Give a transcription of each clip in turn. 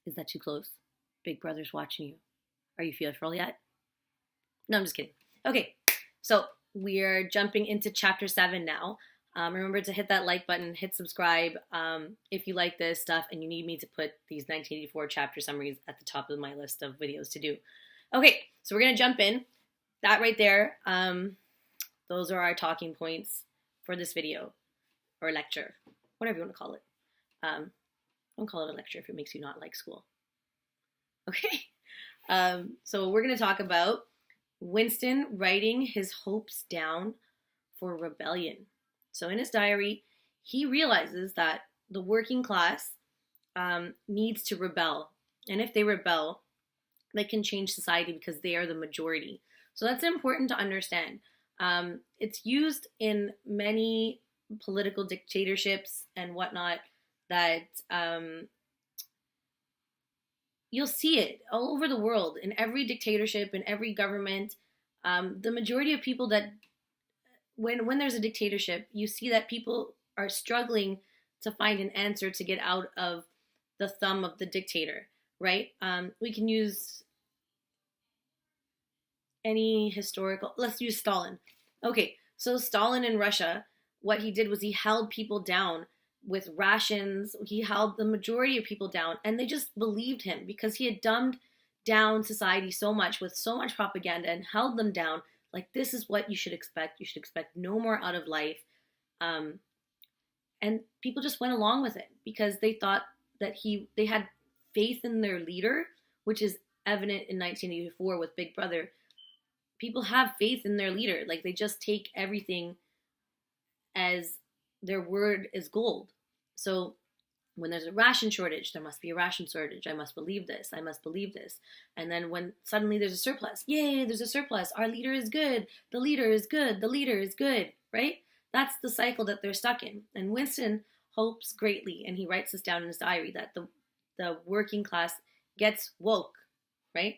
Is that too close? Big Brother's watching you. Are you fearful yet? No, I'm just kidding. Okay, so we're jumping into chapter 7 now. Remember to hit that like button, hit subscribe if you like this stuff and you need me to put these 1984 chapter summaries at the top of my list of videos to do. Okay, so we're going to jump in. That right there, those are our talking points for this video or lecture, whatever you want to call it. Don't call it a lecture if it makes you not like school. Okay, so we're going to talk about Winston writing his hopes down for rebellion. So in his diary, he realizes that the working class needs to rebel. And if they rebel, they can change society because they are the majority. So that's important to understand. It's used in many political dictatorships and whatnot that you'll see it all over the world. In every dictatorship, in every government, the majority of people that when there's a dictatorship, you see that people are struggling to find an answer to get out of the thumb of the dictator, right? We can use any historical, let's use Stalin. Okay, so Stalin in Russia, what he did was he held people down with rations. He held the majority of people down, and they just believed him because he had dumbed down society so much with so much propaganda and held them down. Like, this is what you should expect. You should expect no more out of life. And people just went along with it because they thought that they had faith in their leader, which is evident in 1984 with Big Brother. People have faith in their leader. Like, they just take everything as their word is gold. So when there's a ration shortage, there must be a ration shortage. I must believe this. I must believe this. And then when suddenly there's a surplus, yay, there's a surplus. Our leader is good. The leader is good. The leader is good, right? That's the cycle that they're stuck in. And Winston hopes greatly, and he writes this down in his diary, that the working class gets woke, right?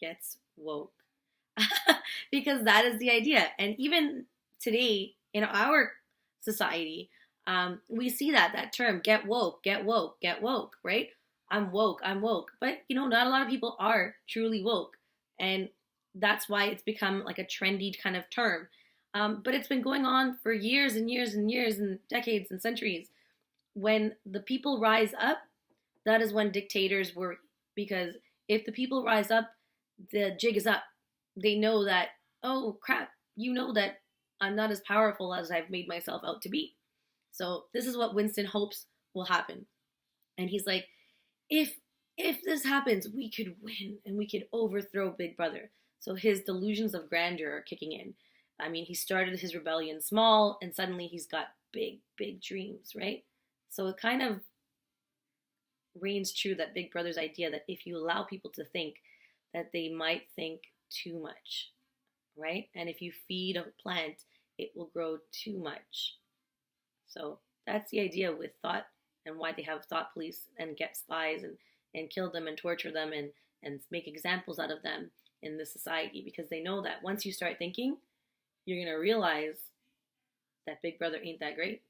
Gets woke. Because that is the idea. And even today in our society, we see that term, get woke, get woke, get woke, right? I'm woke. But, not a lot of people are truly woke. And that's why it's become like a trendy kind of term. But it's been going on for years and years and years and decades and centuries. When the people rise up, that is when dictators worry. Because if the people rise up, the jig is up. They know that, oh crap, that I'm not as powerful as I've made myself out to be. So this is what Winston hopes will happen. And he's like, if this happens, we could win and we could overthrow Big Brother. So his delusions of grandeur are kicking in. I mean, he started his rebellion small and suddenly he's got big, big dreams, right? So it kind of reigns true, that Big Brother's idea that if you allow people to think, that they might think too much, right? And if you feed a plant, it will grow too much. So that's the idea with thought, and why they have thought police and get spies and kill them and torture them and make examples out of them in the society, because they know that once you start thinking, you're going to realize that Big Brother ain't that great.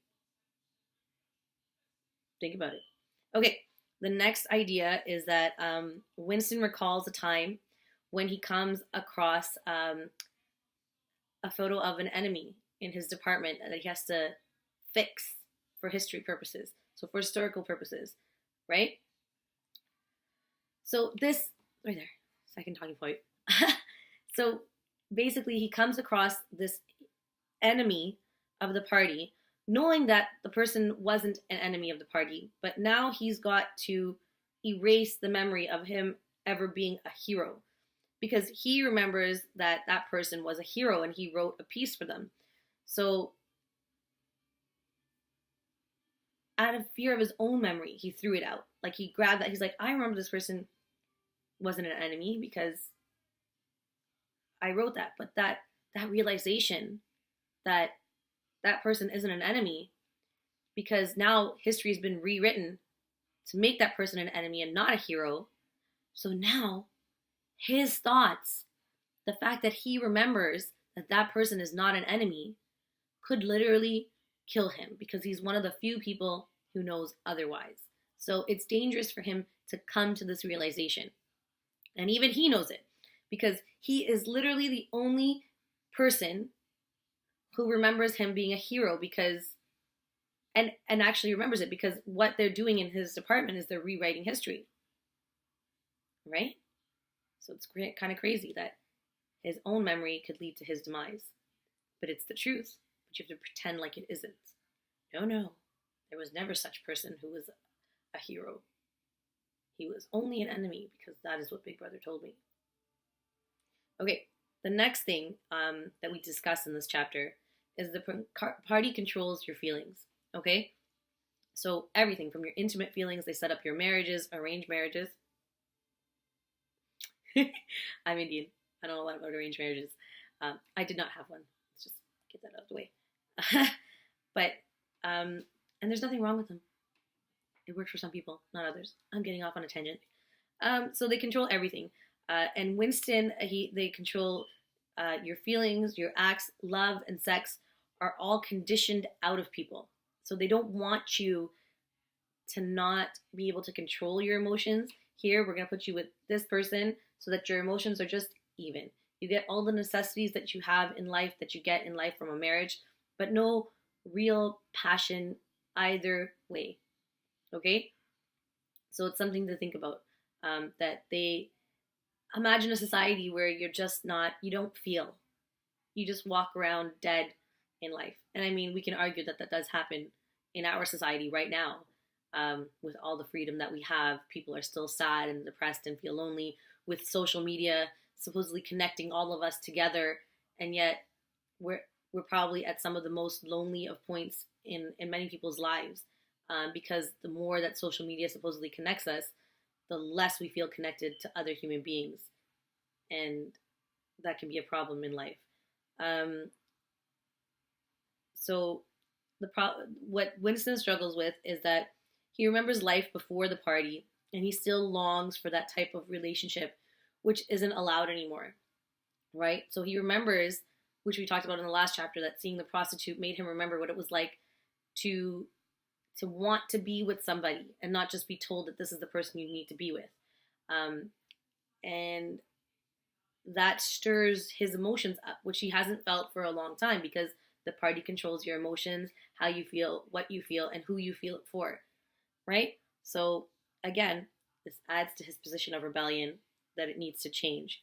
Think about it. Okay, the next idea is that Winston recalls a time when he comes across a photo of an enemy in his department that he has to fix for history purposes, so for historical purposes, right? So this, right there, second talking point. So basically he comes across this enemy of the party, knowing that the person wasn't an enemy of the party, but now he's got to erase the memory of him ever being a hero, because he remembers that that person was a hero and he wrote a piece for them. So out of fear of his own memory, he threw it out. Like, he grabbed that. He's like, I remember this person wasn't an enemy because I wrote that. But that realization that that person isn't an enemy, because now history has been rewritten to make that person an enemy and not a hero. So now his thoughts, the fact that he remembers that that person is not an enemy, could literally kill him, because he's one of the few people who knows otherwise. So it's dangerous for him to come to this realization. And even he knows it because he is literally the only person who remembers him being a hero because and actually remembers it because what they're doing in his department is they're rewriting history. Right? So it's kind of crazy that his own memory could lead to his demise. But it's the truth. But you have to pretend like it isn't. No. There was never such person who was a hero. He was only an enemy because that is what Big Brother told me. Okay, the next thing that we discuss in this chapter is the party controls your feelings. Okay? So everything from your intimate feelings, they set up your marriages, arranged marriages. I'm Indian. I don't know a lot about arranged marriages. I did not have one. Let's just get that out of the way. But, and there's nothing wrong with them. It works for some people, not others. I'm getting off on a tangent. So they control everything. And Winston, they control your feelings, your acts, love, and sex are all conditioned out of people. So they don't want you to not be able to control your emotions. Here, we're going to put you with this person so that your emotions are just even. You get all the necessities that you have in life, that you get in life from a marriage, but no real passion either way. Okay? So it's something to think about. That they imagine a society where you're just not, you don't feel. You just walk around dead in life. And I mean, we can argue that that does happen in our society right now. With all the freedom that we have, people are still sad and depressed and feel lonely with social media supposedly connecting all of us together. And yet we're probably at some of the most lonely of points in many people's lives. Because the more that social media supposedly connects us, the less we feel connected to other human beings. And that can be a problem in life. So what Winston struggles with is that he remembers life before the party, and he still longs for that type of relationship, which isn't allowed anymore, right? So he remembers, which we talked about in the last chapter, that seeing the prostitute made him remember what it was like to want to be with somebody and not just be told that this is the person you need to be with. And that stirs his emotions up, which he hasn't felt for a long time because the party controls your emotions, how you feel, what you feel, and who you feel it for, right? So again, this adds to his position of rebellion that it needs to change.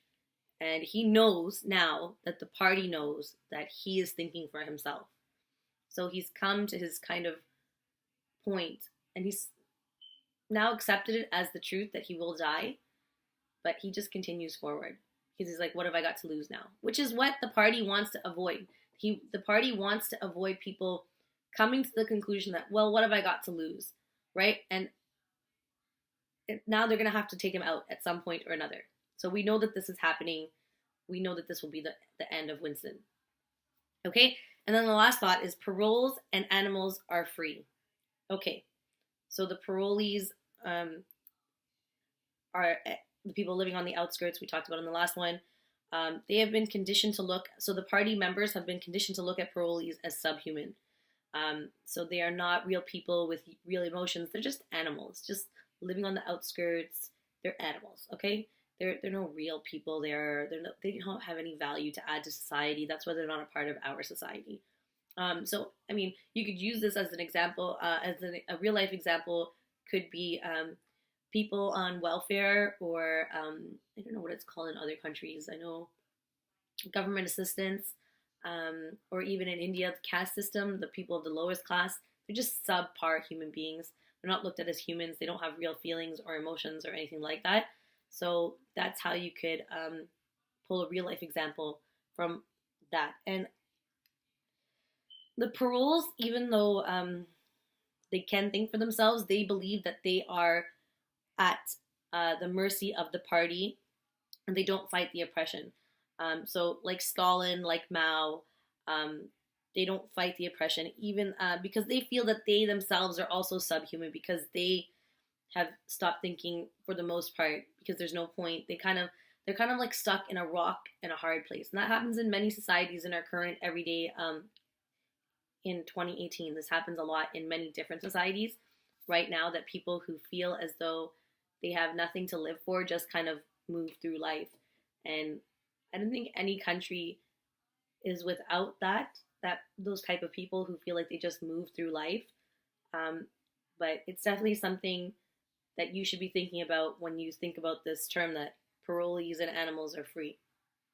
And he knows now that the party knows that he is thinking for himself. So he's come to his kind of point, and he's now accepted it as the truth that he will die, but he just continues forward because he's like, what have I got to lose now? Which is what the party wants to avoid. The party wants to avoid people coming to the conclusion that, well, what have I got to lose, right? And now they're going to have to take him out at some point or another. So we know that this is happening. We know that this will be the end of Winston. Okay? And then the last thought is paroles and animals are free. Okay. So the parolees are the people living on the outskirts we talked about in the last one. They have been conditioned to look, so the party members have been conditioned to look at parolees as subhuman. So they are not real people with real emotions. They're just animals, just living on the outskirts. They're animals, okay? They're no real people. They don't have any value to add to society. That's why they're not a part of our society. So, I mean, you could use this as an example, a real life example could be people on welfare or I don't know what it's called in other countries. I know government assistance or even in India, the caste system, the people of the lowest class, they're just subpar human beings. They're not looked at as humans. They don't have real feelings or emotions or anything like that. So that's how you could pull a real life example from that. And the paroles, even though they can think for themselves, they believe that they are at the mercy of the party and they don't fight the oppression. So like Stalin, like Mao, they don't fight the oppression even because they feel that they themselves are also subhuman because they have stopped thinking for the most part because there's no point. They're kind of like stuck in a rock in a hard place. And that happens in many societies in our current everyday in 2018. This happens a lot in many different societies. right now that people who feel as though they have nothing to live for just kind of move through life. And I don't think any country is without that those type of people who feel like they just move through life. Um, but it's definitely something that you should be thinking about when you think about this term that parolees and animals are free.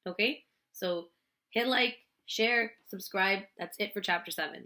Okay? So hit like, share, subscribe. That's it for chapter 7.